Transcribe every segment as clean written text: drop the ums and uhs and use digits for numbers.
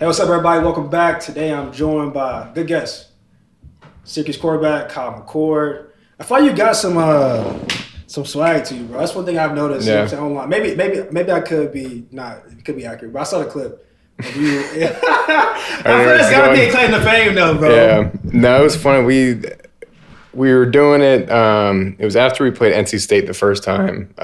Hey, what's up, everybody? Welcome back. Today I'm joined by good guest, Syracuse quarterback Kyle McCord. I thought you got some swag to you, bro. That's one thing I've noticed. Yeah. Online. Maybe I could be not. It could be accurate, but I saw the clip of you. I feel that's gotta be a claim to fame, though, bro. Yeah. No, it was funny. We were doing it. It was after we played NC State the first time.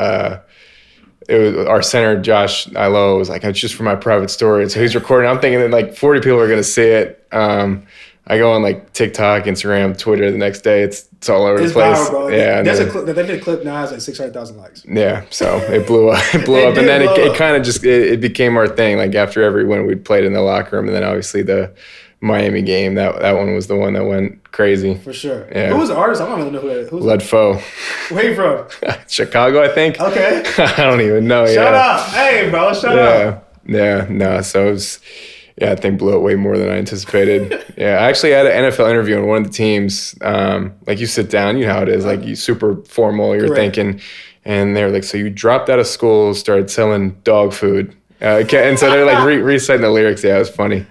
It was our center, Josh Ilo, was like, it's just for my private story. And so he's recording. I'm thinking that like 40 people are going to see it. I go on like TikTok, Instagram, Twitter the next day. It's all over the place. Viral, bro. Yeah. There's a clip. They did a clip now. It's like 600,000 likes. Yeah. So it blew up. And then it kind of just, it became our thing. Like after every win, we'd played in the locker room. And then obviously the Miami game, that one was the one that went crazy. For sure. Yeah. Who was the artist? I don't even know who was Ledfo. Where you from? Chicago, I think. Okay. I don't even know. Shut up. Hey, bro. Shut up. Yeah. No. So it was, I think blew it way more than I anticipated. I actually had an NFL interview on one of the teams. Like you sit down, you know how it is. Like you super formal. You're thinking, and they're like, so you dropped out of school, started selling dog food. And so they're like reciting the lyrics. Yeah, it was funny.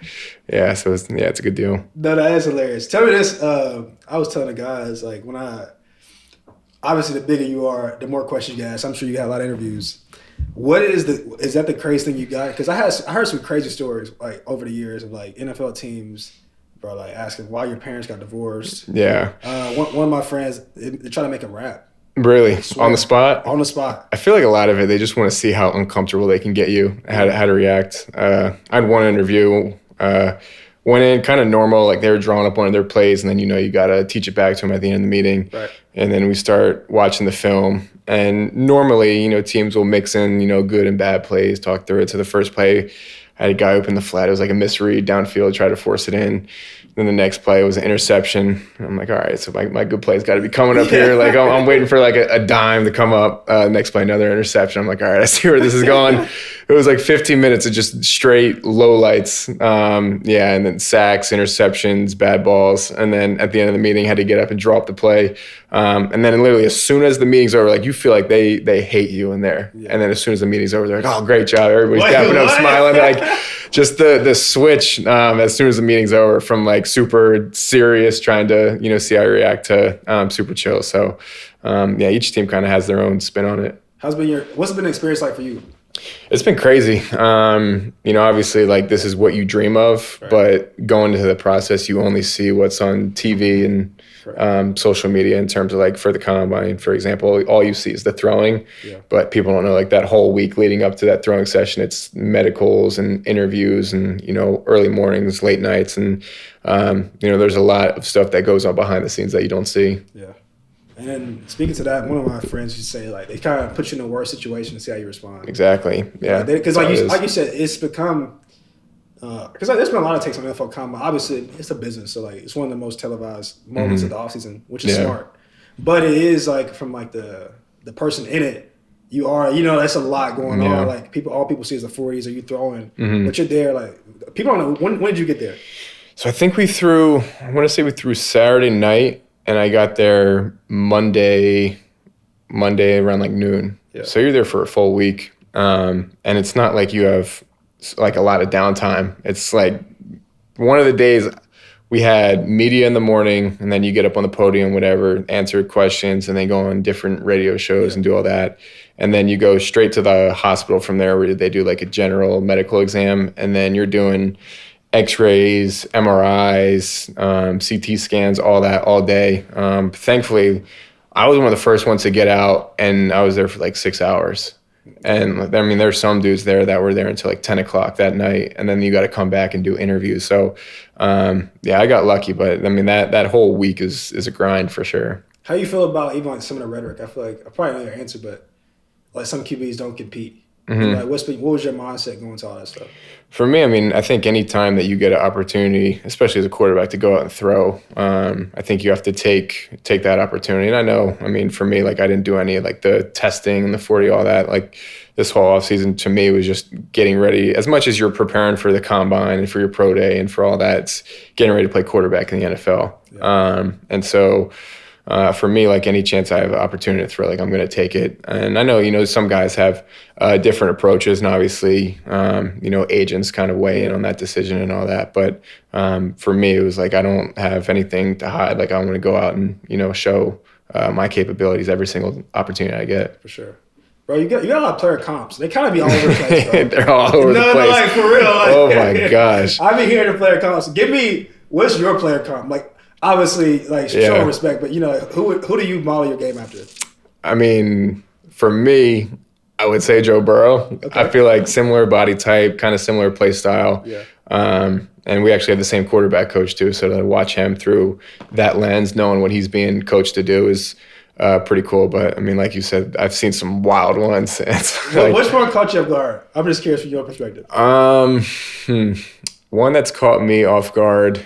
Yeah, so it's a good deal. No, that is hilarious. Tell me this. I was telling the guys, like, obviously the bigger you are, the more questions you ask. I'm sure you got a lot of interviews. Is that the craziest thing you got? Because I heard some crazy stories, like, over the years of, like, NFL teams, bro, like, asking why your parents got divorced. Yeah. One of my friends, they tried to make him rap. Really? On the spot? On the spot. I feel like a lot of it, they just want to see how uncomfortable they can get you, how to react. I had one interview, went in kind of normal, like they were drawing up one of their plays, and then you got to teach it back to them at the end of the meeting. Right. And then we start watching the film. And normally, teams will mix in, good and bad plays, talk through it. So the first play, I had a guy open the flat. It was like a misread downfield, try to force it in. Then the next play was an interception. I'm like, all right, so my good play's got to be coming up here. Like I'm waiting for like a dime to come up. Next play, another interception. I'm like, all right, I see where this is going. It was like 15 minutes of just straight lowlights. And then sacks, interceptions, bad balls. And then at the end of the meeting, had to get up and draw up the play. And then literally as soon as the meeting's over, like you feel like they hate you in there. Yeah. And then as soon as the meeting's over, they're like, oh, great job. Everybody's dapping up, smiling. Like just the switch as soon as the meeting's over from like super serious, trying to, see how you react to super chill. So each team kind of has their own spin on it. What's been the experience like for you? It's been crazy. Obviously like this is what you dream of, right. But going into the process, you only see what's on TV and social media in terms of like for the combine, for example, all you see is the throwing, but people don't know like that whole week leading up to that throwing session, it's medicals and interviews and, early mornings, late nights. And, there's a lot of stuff that goes on behind the scenes that you don't see. Yeah. And then speaking to that, one of my friends used to say like they kind of put you in a worse situation to see how you respond. Exactly. Yeah. Because like you said, it's become because there's been a lot of takes on the NFL combine. Obviously, it's a business, so like it's one of the most televised moments of the offseason, which is smart. But it is like from like the person in it, you are that's a lot going on. Like all people see is the 40s. Are you throwing? But you're there. Like people don't know when did you get there? So I think we threw Saturday night. And I got there Monday around like noon. Yeah. So you're there for a full week. And it's not like you have like a lot of downtime. It's like one of the days we had media in the morning and then you get up on the podium, whatever, answer questions and then go on different radio shows and do all that. And then you go straight to the hospital from there where they do like a general medical exam. And then you're doing X-rays, MRIs, CT scans, all that, all day. Thankfully, I was one of the first ones to get out, and I was there for like 6 hours. And I mean, there's some dudes there that were there until like 10 o'clock that night, and then you got to come back and do interviews. So, I got lucky, but I mean, that whole week is a grind for sure. How you feel about even like some of the rhetoric? I feel like I probably know your answer, but like some QBs don't compete. Like what was your mindset going to all that stuff? For me, I mean, I think any time that you get an opportunity, especially as a quarterback, to go out and throw, I think you have to take that opportunity. And I know, I mean, for me, like I didn't do any of like the testing and the 40, all that. Like this whole offseason to me was just getting ready. As much as you're preparing for the combine and for your pro day and for all that, it's getting ready to play quarterback in the NFL. Yeah. And so for me, like any chance I have an opportunity to throw, like I'm going to take it. And I know, some guys have different approaches, and obviously, agents kind of weigh in on that decision and all that. But for me, it was like I don't have anything to hide. Like I want to go out and show my capabilities every single opportunity I get. For sure. Bro, you got a lot of player comps. They kind of be all over the place, bro. They're all over the place. No, like, for real. Like, oh, my gosh. I've been hearing the player comps. Give me, what's your player comp? Like, obviously, like, show respect, but, who do you model your game after? I mean, for me, I would say Joe Burrow. Okay. I feel like similar body type, kind of similar play style. Yeah. And we actually have the same quarterback coach, too, so to watch him through that lens, knowing what he's being coached to do is pretty cool. But, I mean, like you said, I've seen some wild ones. Which one caught you off guard? I'm just curious from your perspective. One that's caught me off guard,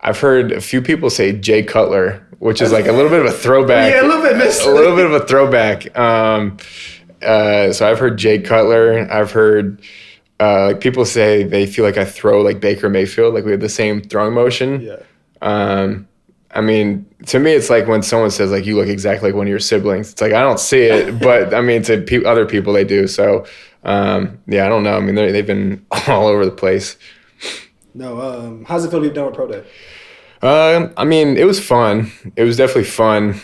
I've heard a few people say Jay Cutler, which is like a little bit of a throwback. Yeah, a little bit missed. A little bit of a throwback. So I've heard Jay Cutler. I've heard like people say they feel like I throw like Baker Mayfield, like we have the same throwing motion. Yeah. I mean, to me, it's like when someone says, like, you look exactly like one of your siblings. It's like, I don't see it, but, I mean, to other people, they do. So, I don't know. I mean, they've been all over the place. No, how's it feel to be done with Pro Day? I mean, it was fun. It was definitely fun,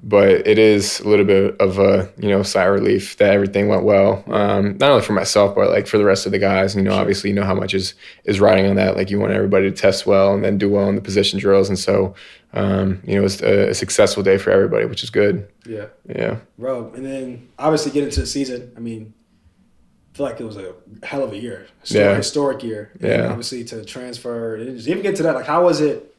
but it is a little bit of a, sigh of relief that everything went well. Not only for myself, but like for the rest of the guys. Sure. Obviously, how much is riding on that. Like you want everybody to test well and then do well in the position drills, and so it was a successful day for everybody, which is good. Yeah. Yeah. Bro, and then obviously get into the season. I mean, I feel like it was a hell of a year. Historic year. And obviously to transfer. And just even get to that, like how was it?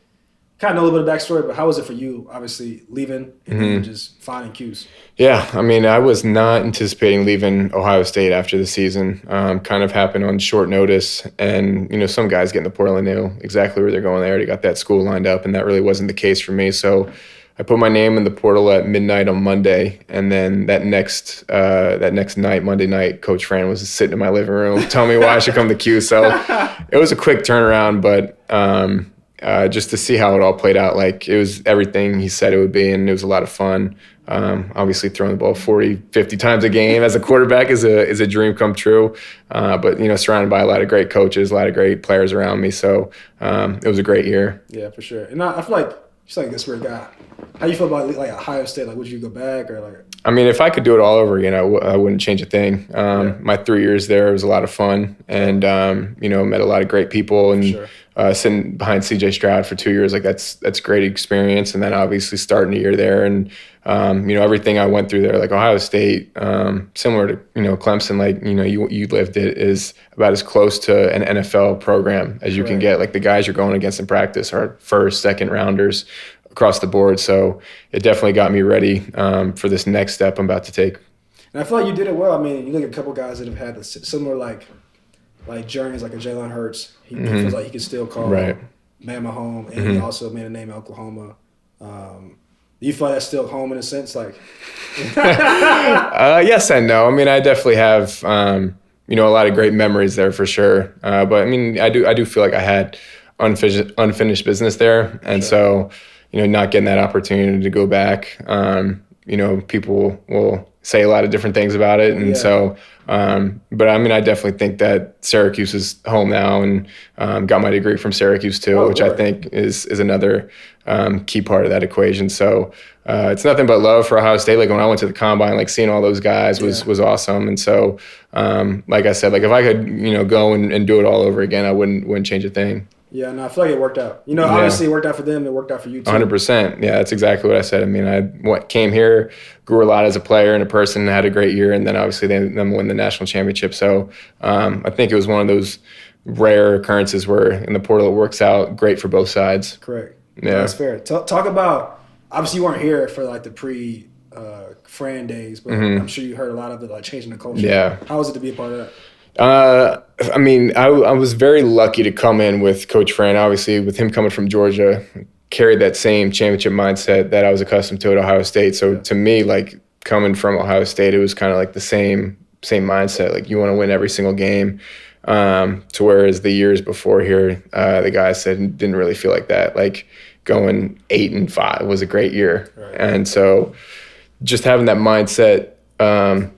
Kind of know a little bit of backstory, but how was it for you, obviously, leaving and then just finding Cuse? Yeah, I mean, I was not anticipating leaving Ohio State after the season. Kind of happened on short notice. And, some guys get in the portal and knew exactly where they're going. They already got that school lined up, and that really wasn't the case for me. So I put my name in the portal at midnight on Monday, and then that next night, Monday night, Coach Fran was sitting in my living room telling me why I should come to Cuse. So it was a quick turnaround, but just to see how it all played out, like it was everything he said it would be, and it was a lot of fun. Obviously throwing the ball 40, 50 times a game as a quarterback is a dream come true. But surrounded by a lot of great coaches, a lot of great players around me. So it was a great year. Yeah, for sure. And I feel like you're like this weird guy. How you feel about like Ohio State? Like, would you go back or like? I mean, if I could do it all over again, I wouldn't change a thing. My 3 years there was a lot of fun, and met a lot of great people, and sitting behind C.J. Stroud for 2 years, like that's great experience. And then obviously starting a year there, and everything I went through there, like Ohio State, similar to Clemson, like you lived it, is about as close to an NFL program as you can get. Like the guys you're going against in practice are first, second rounders across the board. So it definitely got me ready for this next step I'm about to take. And I feel like you did it well. I mean, you look at a couple guys that have had similar like journeys, like a Jalen Hurts. He feels like he can still call Bama home, and he also made a name in Oklahoma. Do you feel like that's still home in a sense? Like, yes and no. I mean, I definitely have a lot of great memories there for sure. But I mean, I do feel like I had unfinished business there, and so not getting that opportunity to go back. People will say a lot of different things about it, and so. But I mean, I definitely think that Syracuse is home now, and got my degree from Syracuse too, which I think is another key part of that equation. So it's nothing but love for Ohio State. Like when I went to the combine, like seeing all those guys was awesome. And so, like I said, like if I could go and do it all over again, I wouldn't change a thing. Yeah, no, I feel like it worked out. Obviously it worked out for them. It worked out for you too. 100%. Yeah, that's exactly what I said. I mean, I came here, grew a lot as a player and a person, had a great year, and then obviously them win the national championship. So I think it was one of those rare occurrences where in the portal it works out great for both sides. Correct. Yeah, that's fair. Talk about, obviously you weren't here for like the pre-Fran days, but I'm sure you heard a lot of it, like changing the culture. Yeah. How was it to be a part of that? I mean, I was very lucky to come in with Coach Fran. Obviously, with him coming from Georgia, carried that same championship mindset that I was accustomed to at Ohio State. So to me, like coming from Ohio State, it was kind of like the same mindset. Like you want to win every single game. To whereas the years before here, the guys said didn't really feel like that. Like going 8-5 was a great year. Right. And so just having that mindset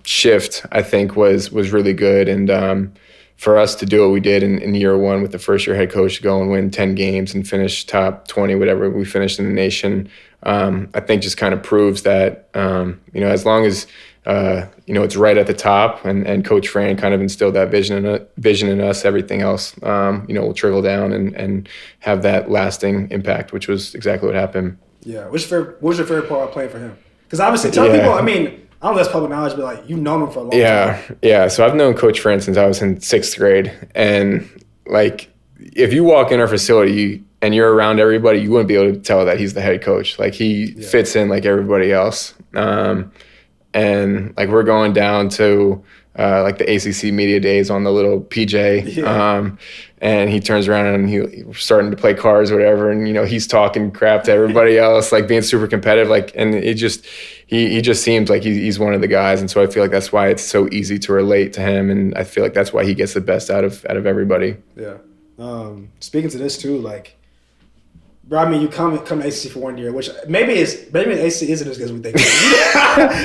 shift, I think was really good. And for us to do what we did in year one with the first year head coach to go and win 10 games and finish top 20, whatever we finished in the nation, I think just kind of proves that, as long as, it's right at the top and Coach Fran kind of instilled that vision in us, everything else, will trickle down and have that lasting impact, which was exactly what happened. Yeah. What was your favorite part of playing for him? Because obviously tell people, I mean, I don't know if that's public knowledge, but like you've known him for a long time. Yeah. So I've known Coach Fran since I was in 6th grade. And like if you walk in our facility and you're around everybody, you wouldn't be able to tell that he's the head coach. Like he fits in like everybody else. And like we're going down to like the ACC media days on the little PJ. Yeah. And he turns around and he's starting to play cards or whatever. And, he's talking crap to everybody else, like being super competitive. Like, and it just, he just seems like he's one of the guys. And so I feel like that's why it's so easy to relate to him. And I feel like that's why he gets the best out of everybody. Yeah. Speaking to this too, like, bro, I mean, you come to ACC for 1 year, which maybe ACC isn't as good as we think.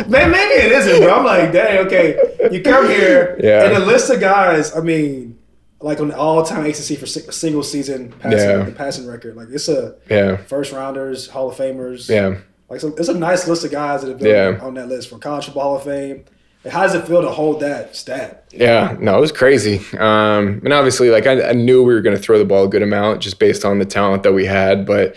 maybe it isn't, bro. I'm like, dang, okay. You come here, and the list of guys, I mean, like on the all-time ACC for single season passing record, like it's a first rounders, Hall of Famers. Yeah. Like so it's a nice list of guys that have been on that list for College Football Hall of Fame. Like, how does it feel to hold that stat? Yeah, no, it was crazy. And obviously, like I knew we were going to throw the ball a good amount just based on the talent that we had, but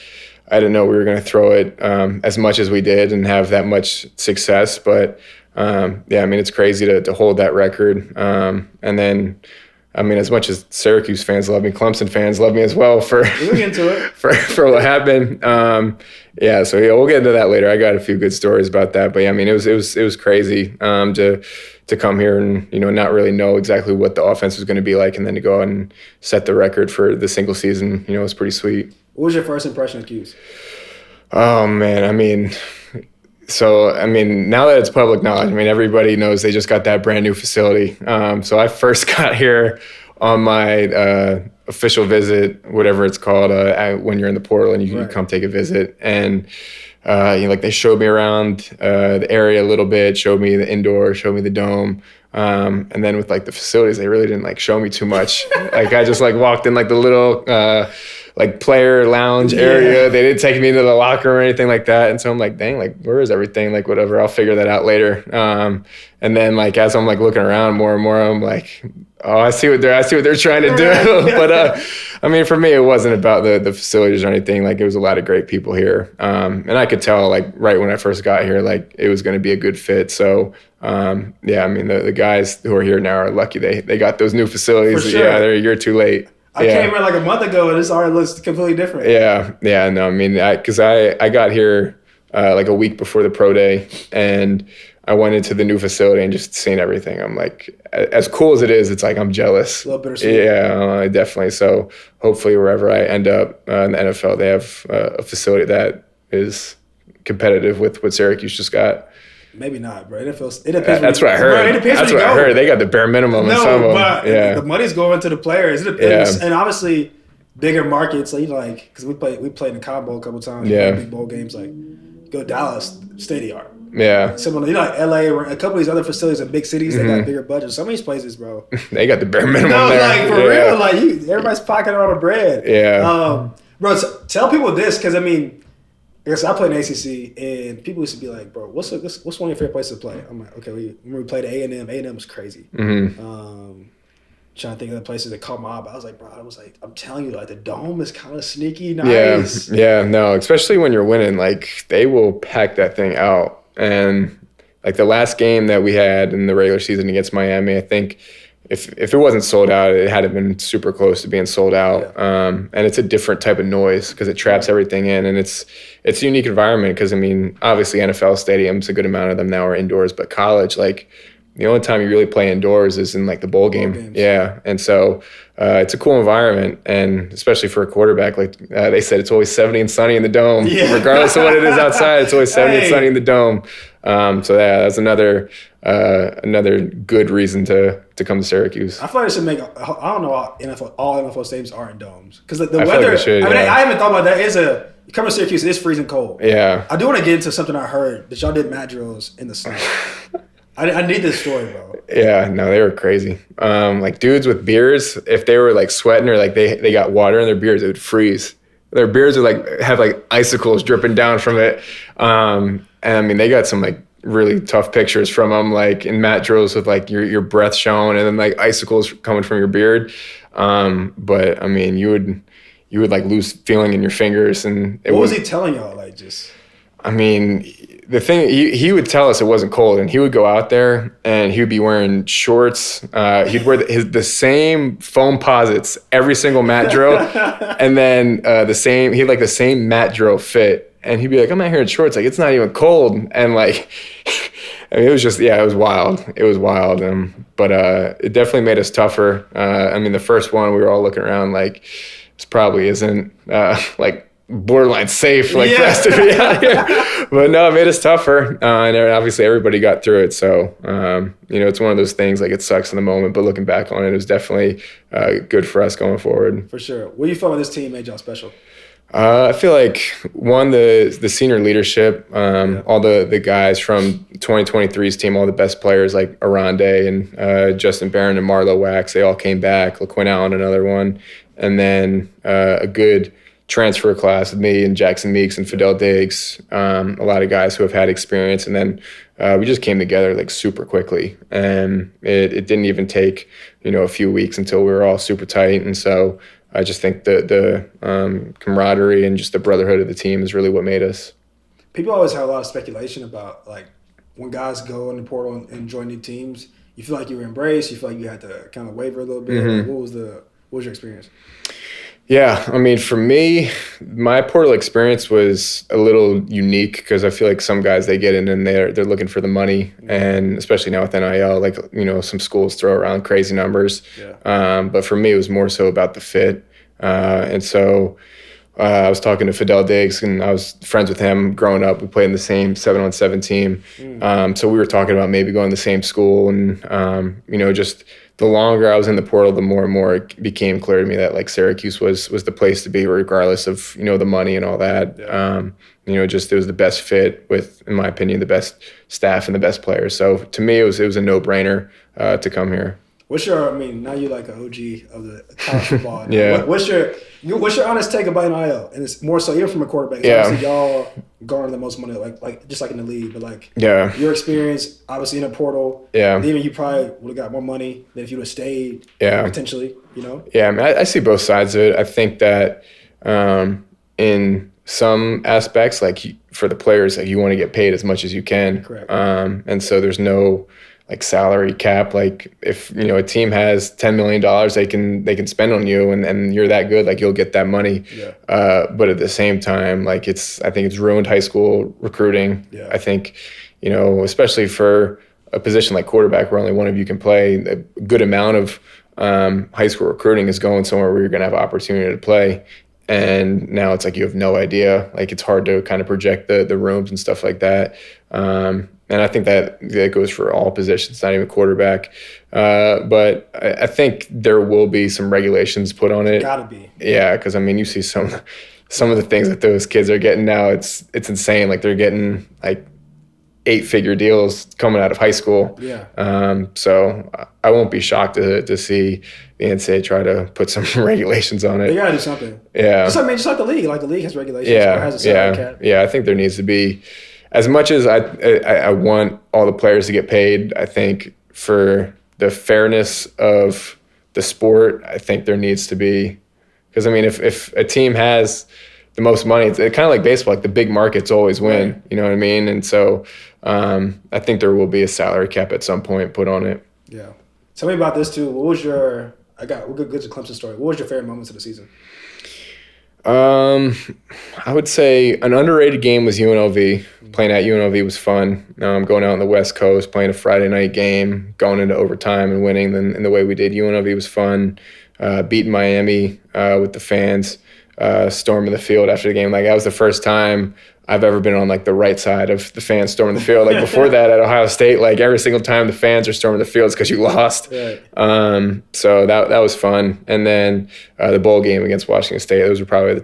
I didn't know we were going to throw it as much as we did and have that much success. But I mean, it's crazy to hold that record. And then, I mean, as much as Syracuse fans love me, Clemson fans love me as well for we'll get into it. for what happened. So we'll get into that later. I got a few good stories about that, but I mean, it was crazy to come here and not really know exactly what the offense was going to be like, and then to go out and set the record for the single season. It was pretty sweet. What was your first impression of Cuse? Oh man, I mean. So, I mean, now that it's public knowledge, I mean, everybody knows they just got that brand new facility. So I first got here on my official visit, whatever it's called, when you're in the portal and you come take a visit. And, they showed me around the area a little bit, showed me the indoor, showed me the dome. And then with like the facilities, they really didn't like show me too much. Like I just like walked in like the little like player lounge area. They didn't take me into the locker room or anything like that. And so I'm like, dang, like where is everything? Like whatever, I'll figure that out later. And then like as I'm like looking around more and more, I'm like, oh, I see what they're trying to do. But I mean, for me, it wasn't about the facilities or anything. Like it was a lot of great people here. And I could tell like right when I first got here, like it was going to be a good fit. So I mean, the guys who are here now are lucky they got those new facilities. For sure. Yeah, they're a year too late. I came here like a month ago and this already looks completely different. Yeah, no, I mean, because I got here like a week before the pro day, and I went into the new facility and just seen everything. I'm like, as cool as it is, it's like I'm jealous. A little bittersweet. Yeah, definitely. So hopefully wherever I end up in the NFL, they have a facility that is competitive with what Syracuse just got. Maybe not, bro. It depends. That's what I heard. Bro, it depends. That's what I heard. They got the bare minimum in some of them. The money's going to the players. It depends. And obviously, bigger markets, like because we played in the Cotton Bowl a couple times. Big bowl games, like go Dallas, state of art. Yeah. Similar, like LA or a couple of these other facilities in big cities, they got bigger budgets. Some of these places, bro, they got the bare minimum. No, there. Like for real, like everybody's pocketing all the bread. Yeah. Bro, so tell people this because I mean. I guess I played in ACC, and people used to be like, "Bro, what's one of your favorite places to play?" I'm like, "Okay, we played at A&M. A&M was crazy." Trying to think of the places that caught my eye, but I was like, "Bro, I'm telling you, like the dome is kind of sneaky nice." Yeah, no, especially when you're winning, like they will pack that thing out. And like the last game that we had in the regular season against Miami, I think. If it wasn't sold out, it had been super close to being sold out. Yeah. And it's a different type of noise because it traps everything in, and it's a unique environment because, I mean, obviously NFL stadiums, a good amount of them now are indoors, but college, like the only time you really play indoors is in like the bowl game. Yeah. And so it's a cool environment, and especially for a quarterback, like they said, it's always 70 and sunny in the dome. Yeah. Regardless of what it is outside, it's always 70 and sunny in the dome. So yeah, that's another good reason to come to Syracuse. I feel like they should make. I don't know. All NFL stadiums are in domes because the weather. I haven't thought about that. Coming to Syracuse, it is freezing cold. Yeah. I do want to get into something I heard that y'all did mat drills in the sun. I need this story, bro. Yeah, no, they were crazy. Like dudes with beards, if they were like sweating or like they got water in their beards, it would freeze. Their beards would like have like icicles dripping down from it. And I mean, they got some like really tough pictures from them, like in mat drills with like your breath showing and then like icicles coming from your beard. But I mean, you would like lose feeling in your fingers. And what was he telling y'all? Like just, I mean, the thing, he would tell us it wasn't cold, and he would go out there and he would be wearing shorts. He'd wear the same foam posits every single mat drill. And then he had like the same mat drill fit. And he'd be like, I'm out here in shorts. Like, it's not even cold. And like, I mean, it was just, yeah, it was wild. It was wild. But it definitely made us tougher. I mean, the first one, we were all looking around like, this probably isn't like borderline safe, like for us to be out here. But no, it made us tougher. And obviously everybody got through it. So, it's one of those things, like it sucks in the moment, but looking back on it, it was definitely good for us going forward. For sure. What do you feel like this team made y'all special? I feel like the senior leadership, all the guys from 2023's team, all the best players like Arande and Justin Barron and Marlo Wax, they all came back. LaQuinn Allen, another one, and then a good transfer class with me and Jackson Meeks and Fidel Diggs, a lot of guys who have had experience, and then we just came together like super quickly, and it didn't even take a few weeks until we were all super tight, and so. I just think the camaraderie and just the brotherhood of the team is really what made us. People always have a lot of speculation about like when guys go in the portal and join new teams. You feel like you were embraced. You feel like you had to kind of waver a little bit. Mm-hmm. What was your experience? Yeah, I mean, for me, my portal experience was a little unique because I feel like some guys, they get in and they're looking for the money, and especially now with NIL, like, some schools throw around crazy numbers. Yeah. But for me, it was more so about the fit. And so I was talking to Fidel Diggs, and I was friends with him growing up. We played in the same 7-on-7 team. So we were talking about maybe going to the same school, and, just the longer I was in the portal, the more and more it became clear to me that like Syracuse was the place to be, regardless of, the money and all that. Yeah. Just it was the best fit with, in my opinion, the best staff and the best players. So to me, it was a no-brainer to come here. Now you're like an OG of the college football. Yeah. What's your honest take about NIL? And it's more so, you're from a quarterback. So obviously y'all garner the most money, like just like in the league. But like, your experience, obviously in a portal. Yeah. Even you probably would have got more money than if you would have stayed. Yeah. Potentially, Yeah, I mean, I see both sides of it. I think that in some aspects, like for the players, like you want to get paid as much as you can. Correct. And so there's no like salary cap. Like if a team has $10 million they can spend on you, and you're that good, like you'll get that money. Yeah. But at the same time, like I think it's ruined high school recruiting. Yeah. I think especially for a position like quarterback where only one of you can play, a good amount of high school recruiting is going somewhere where you're going to have opportunity to play. And now it's like you have no idea. Like it's hard to kind of project the rooms and stuff like that. And I think that goes for all positions, not even quarterback. But I think there will be some regulations put on it. Gotta be. Yeah, because I mean, you see some of the things that those kids are getting now. It's insane. Like they're getting like 8-figure deals coming out of high school. Yeah. So I won't be shocked to see the NCAA try to put some regulations on it. They gotta do something. Yeah. Just like the league. Like the league has regulations. Yeah. Or has a salary cap. Yeah. I think there needs to be. As much as I want all the players to get paid, I think for the fairness of the sport, I think there needs to be, because I mean, if a team has the most money, it's kind of like baseball, like the big markets always win. Right. You know what I mean? And so I think there will be a salary cap at some point put on it. Yeah. Tell me about this too. What was your? We'll get to Clemson story. What was your favorite moments of the season? I would say an underrated game was UNLV. Playing at UNLV was fun. Going out on the West Coast, playing a Friday night game, going into overtime and winning in the way we did. UNLV was fun. Beating Miami with the fans, storming the field after the game. Like, that was the first time I've ever been on like the right side of the fans storming the field. Like, before that at Ohio State, like every single time the fans are storming the field, it's because you lost. Right. So that was fun. And then the bowl game against Washington State, those were probably the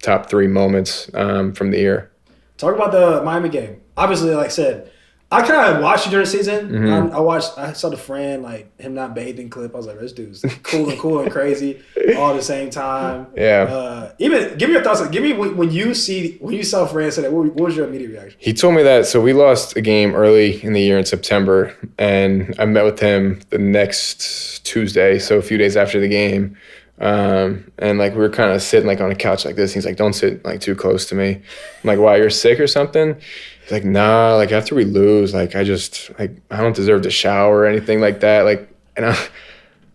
top three moments from the year. Talk about the Miami game. Obviously, like I said, I kind of watched it during the season. Mm-hmm. I saw the Fran, like him not bathing clip. I was like, this dude's cool and crazy all at the same time. Yeah. Even give me your thoughts. Give me when you saw Fran say that. What was your immediate reaction? He told me that. So we lost a game early in the year in September, and I met with him the next Tuesday. So a few days after the game. And like we were kind of sitting like on a couch like this. He's like, don't sit like too close to me. I'm like, why, you're sick or something? He's like, nah, like after we lose, like I don't deserve to shower or anything like that. Like, and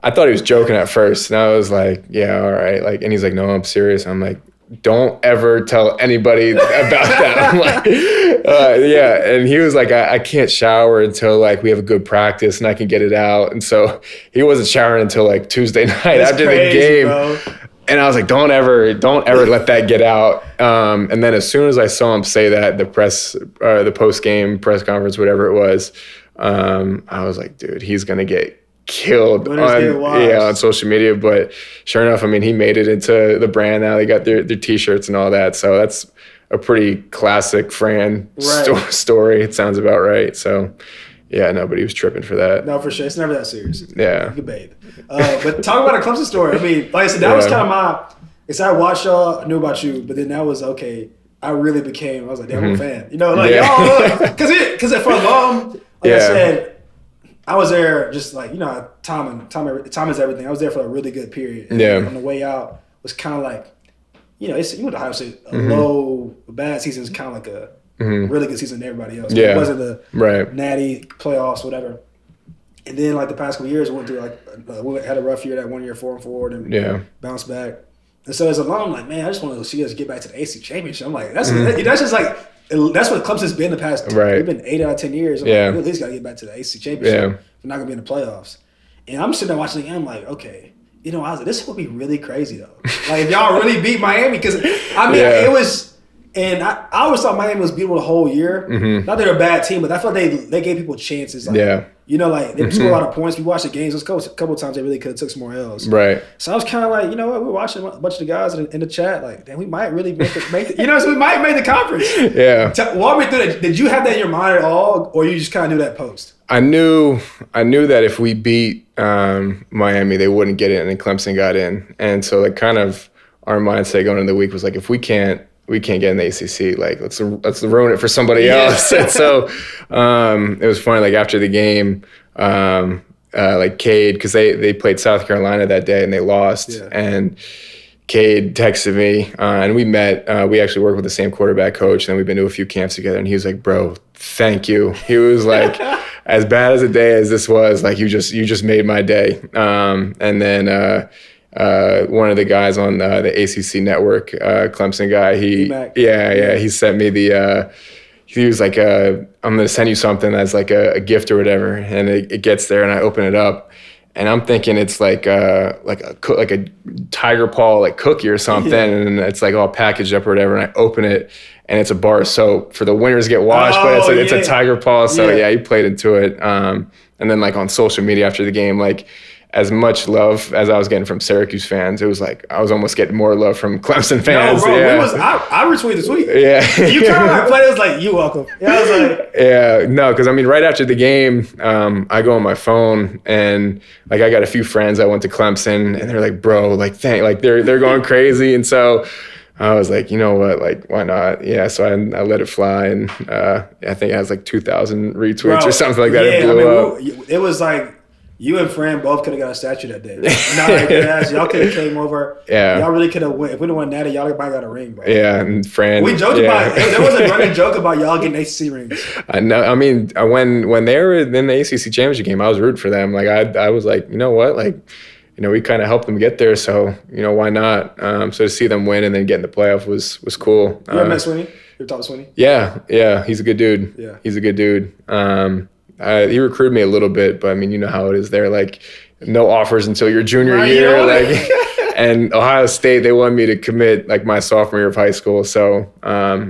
I thought he was joking at first, and I was like, yeah, all right. Like, and he's like, no, I'm serious. I'm like, don't ever tell anybody about that. I'm like, yeah. And he was like, I can't shower until like we have a good practice and I can get it out. And so he wasn't showering until like Tuesday night after the game. Bro. And I was like, don't ever let that get out. And then as soon as I saw him say that, the post-game press conference, whatever it was, I was like, dude, he's going to get killed on social media. But sure enough, I mean, he made it into the brand now. They got their T-shirts and all that. So that's a pretty classic Fran story. It sounds about right. So yeah, nobody was tripping for that. No, for sure. It's never that serious. Yeah. You can bathe. But talk about a Clemson story. I mean, like I said, that was kind of I watched y'all, I knew about you, but then that was, okay, I really became, I was like, damn, I'm a fan. You know, like, because for a long, I said, I was there just like, you know, time is everything. I was there for a really good period. And on the way out, was kind of like, you know, you went to Ohio State, a bad season is kind of like a really good season to everybody else. Yeah. It wasn't the natty playoffs, whatever. And then like the past couple years, went through we had a rough year, that 1 year 4-4, and bounced back. And so as a alum, I'm like, man, I just want to see us get back to the AC championship. I'm like, that's just like, that's what Clemson's been the past. We've been 8 out of 10 years. I'm like, we at least got to get back to the AC championship. Yeah. We're not gonna be in the playoffs. And I'm sitting there watching the game. I'm like, okay, you know, I was like, this would be really crazy though. Like if y'all really beat Miami, because I mean, it was. And I always thought Miami was beautiful the whole year. Not that they're a bad team, but I felt they gave people chances. Like, you know, like they scored a lot of points. We watched the games. A couple of times they really could have took some more L's. Right. So I was kind of like, you know what? We're watching a bunch of the guys in the chat. Like, damn, we might really make the you know, so we might make the conference. Yeah. Walk me through that. Did you have that in your mind at all, or you just kind of knew that post? I knew that if we beat Miami, they wouldn't get in, and Clemson got in. And so like kind of our mindset going into the week was like, if we can't get in the ACC, like let's ruin it for somebody else. And so it was funny, like after the game, like Cade, because they played South Carolina that day and they lost, and Cade texted me, and we met. We actually work with the same quarterback coach, and we've been to a few camps together. And he was like, "Bro, thank you." He was like, "As bad as a day as this was, like you just made my day." And then one of the guys on the ACC network, Clemson guy, he sent me he was like, I'm going to send you something that's like a gift or whatever. And it gets there and I open it up and I'm thinking it's like a tiger paw, like cookie or something. And it's like all packaged up or whatever. And I open it and it's a bar of soap for the winners get washed, but it's a tiger paw. So he played into it. And then like on social media after the game, like, as much love as I was getting from Syracuse fans, it was like I was almost getting more love from Clemson fans. No, bro, I retweeted the tweet. Yeah, you kind of like played. It was like, you welcome. Yeah, I was like, no, because I mean, right after the game, I go on my phone and like I got a few friends that went to Clemson, and they're like, bro, like they're going crazy, and so I was like, you know what, like why not? Yeah, so I let it fly, and I think it has like 2,000 retweets or something like that. It blew up. It was like. You and Fran both could have got a statue that day. Y'all could have came over. Yeah. Y'all really could have went. If we didn't win Natty, y'all might got a ring, bro. Yeah, and Fran. We joked about it. There was a running joke about y'all getting ACC rings. I know. I mean, when they were in the ACC championship game, I was rooting for them. Like I was like, you know what? Like we kind of helped them get there. So, why not? So to see them win and then get in the playoff was cool. You ever met Sweeney? You ever talked to Sweeney? Yeah. He's a good dude. Yeah. He's a good dude. He recruited me a little bit, but I mean, you know how it is there. Like, no offers until your junior year. And Ohio State, they wanted me to commit like my sophomore year of high school. So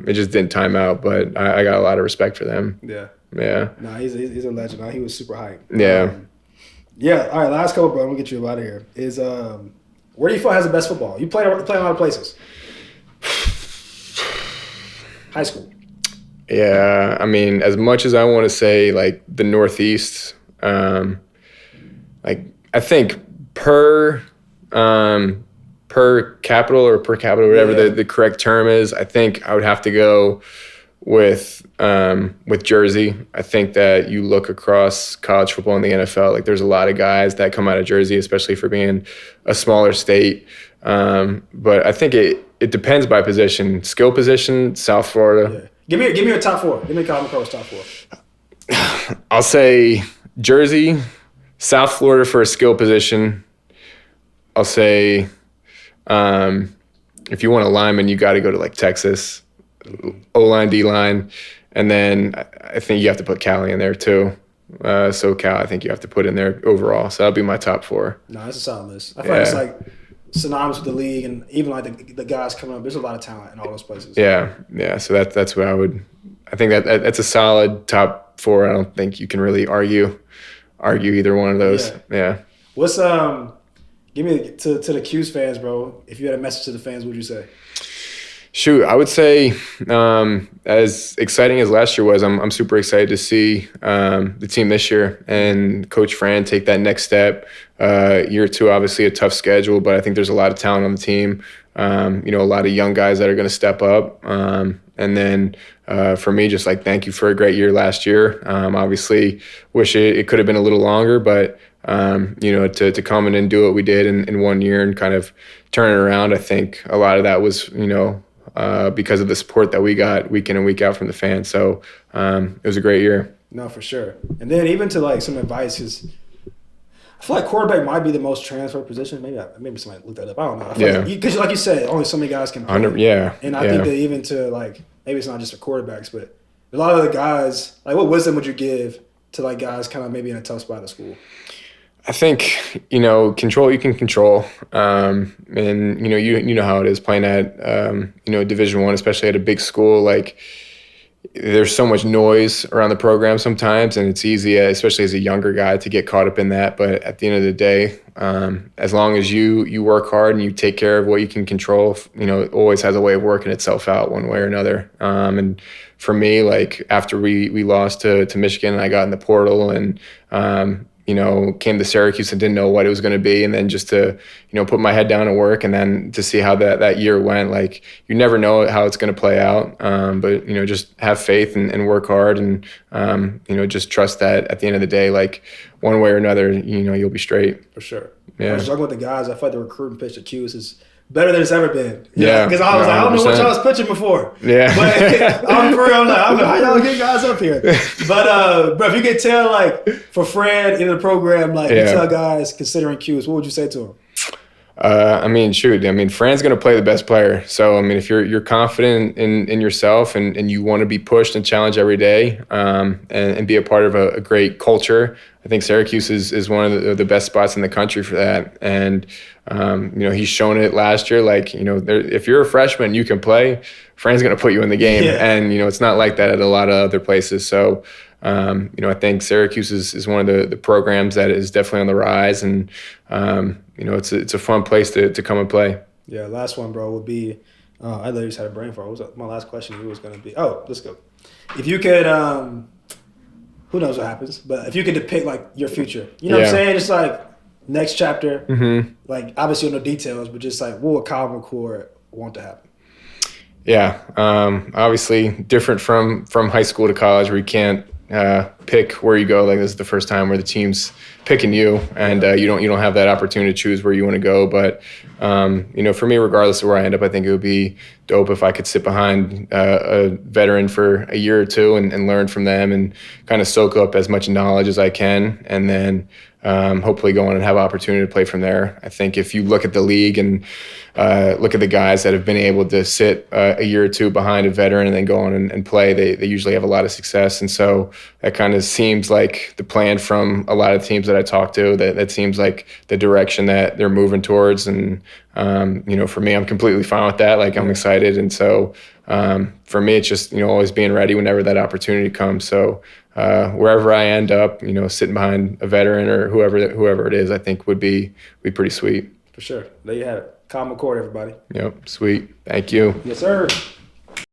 it just didn't time out, but I got a lot of respect for them. Yeah. Yeah. No, he's a legend. He was super hyped. Yeah. Yeah. All right. Last couple, bro. I'm gonna get you out of here. Is where do you feel has the best football? You play a lot of places. High school. Yeah. I mean, as much as I want to say like the Northeast, like I think per capital or per capita, whatever the correct term is, I think I would have to go with Jersey. I think that you look across college football in the NFL, like there's a lot of guys that come out of Jersey, especially for being a smaller state. But I think it depends by position. Skill position, South Florida. Yeah. Give me your top four. Give me Kyle McCord's top four. I'll say Jersey, South Florida for a skill position. I'll say if you want a lineman, you got to go to like Texas. O-line, D-line, and then I think you have to put Cali in there too. So Cal, I think you have to put in there overall. So that'll be my top four. No, that's a solid list. I feel like it's like synonymous with the league, and even like the guys coming up. There's a lot of talent in all those places. Yeah. So that's what I would. I think that's a solid top four. I don't think you can really argue either one of those. Yeah. What's give me to the Cuse fans, bro. If you had a message to the fans, what would you say? Shoot, I would say as exciting as last year was, I'm super excited to see the team this year and Coach Fran take that next step. Year two, obviously a tough schedule, but I think there's a lot of talent on the team. A lot of young guys that are going to step up. And then for me, just like thank you for a great year last year. Obviously, wish it could have been a little longer, but to come in and do what we did in 1 year and kind of turn it around, I think a lot of that was because of the support that we got week in and week out from the fans. So it was a great year. No, for sure. And then even to like some advice, because I feel like quarterback might be the most transferred position. Maybe somebody looked that up. I don't know. Because like you said, only so many guys can play. And I think that even to like, maybe it's not just for quarterbacks, but a lot of the guys, like what wisdom would you give to like guys kind of maybe in a tough spot at school? I think, control you can control. And, you know how it is playing at, Division I, especially at a big school. Like, there's so much noise around the program sometimes, and it's easy, especially as a younger guy, to get caught up in that. But at the end of the day, as long as you work hard and you take care of what you can control, it always has a way of working itself out one way or another. And for me, like after we lost to Michigan, and I got in the portal and came to Syracuse and didn't know what it was going to be. And then just to, put my head down and work, and then to see how that year went. Like, you never know how it's going to play out. But, just have faith and work hard and, just trust that at the end of the day, like one way or another, you'll be straight. For sure. Yeah. I was talking with the guys. I feel like the recruiting pitch at Cuse is better than it's ever been. Yeah. Because I was like, I don't know what y'all was pitching before. Yeah. But I'm for real. I don't know how y'all get guys up here. But if you could tell, like, for Fran in the program, like, you tell guys considering Cuse, what would you say to them? Fran's going to play the best player. So, if you're confident in yourself and you want to be pushed and challenged every day and be a part of a great culture, I think Syracuse is one of the best spots in the country for that. And, he's shown it last year. Like, if you're a freshman, you can play. Fran's going to put you in the game. Yeah. And, it's not like that at a lot of other places. So, I think Syracuse is one of the programs that is definitely on the rise. And, it's a fun place to come and play. Yeah, last one, bro, would be I literally just had a brain fart. What was my last question? Was going to be, let's go. If you could, who knows what happens, but if you could depict like your future, what I'm saying? Just like next chapter, like obviously no details, but just like what would Kyle McCord want to happen? Yeah, obviously different from high school to college where you can't pick where you go. Like this is the first time where the team's picking you, and you don't have that opportunity to choose where you want to go. But for me, regardless of where I end up, I think it would be dope if I could sit behind a veteran for a year or two and learn from them and kind of soak up as much knowledge as I can, and then hopefully go on and have opportunity to play from there. I think if you look at the league and look at the guys that have been able to sit a year or two behind a veteran and then go on and play, they usually have a lot of success. And so that kind of seems like the plan from a lot of teams that I talk to, that seems like the direction that they're moving towards. And, for me, I'm completely fine with that. Like, I'm excited. And so for me, it's just, always being ready whenever that opportunity comes. So wherever I end up, sitting behind a veteran or whoever it is, I think would be pretty sweet. For sure. There you have it. Kyle McCord, everybody. Yep. Sweet. Thank you. Yes, sir.